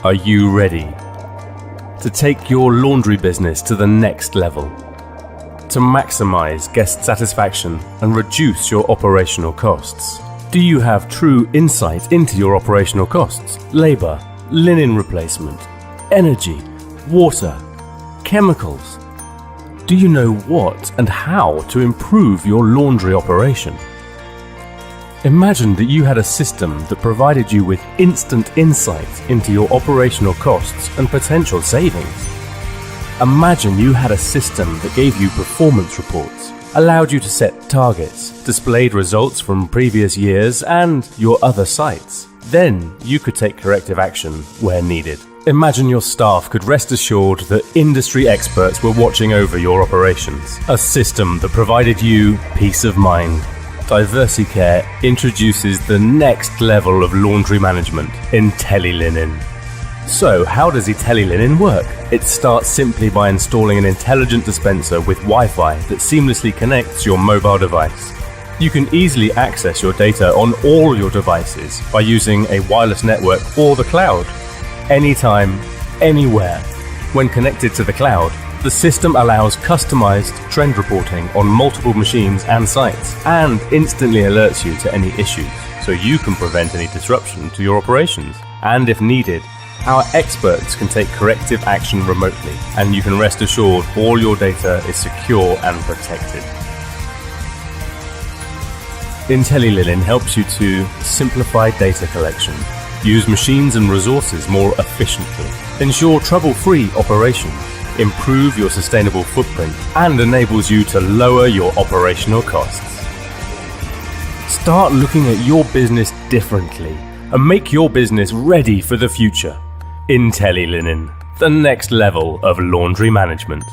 Are you ready to take your laundry business to the next level? To maximize guest satisfaction and reduce your operational costs? Do you have true insight into your operational costs? Labor, linen replacement, energy, water, chemicals. Do you know what and how to improve your laundry operation? Imagine that you had a system that provided you with instant insight into your operational costs and potential savings. Imagine you had a system that gave you performance reports, allowed you to set targets, displayed results from previous years and your other sites. Then you could take corrective action where needed. Imagine your staff could rest assured that industry experts were watching over your operations. A system that provided you peace of mind. Diversey Care introduces the next level of laundry management, IntelliLinen. So, how does IntelliLinen work? It starts simply by installing an intelligent dispenser with Wi-Fi that seamlessly connects your mobile device. You can easily access your data on all your devices by using a wireless network or the cloud. Anytime, anywhere. When connected to the cloud, the system allows customized trend reporting on multiple machines and sites and instantly alerts you to any issues so you can prevent any disruption to your operations. And if needed, our experts can take corrective action remotely, and you can rest assured all your data is secure and protected. IntelliLinen helps you to simplify data collection, use machines and resources more efficiently, ensure trouble-free operations, improve your sustainable footprint, and enables you to lower your operational costs. Start looking at your business differently and make your business ready for the future. IntelliLinen, the next level of laundry management.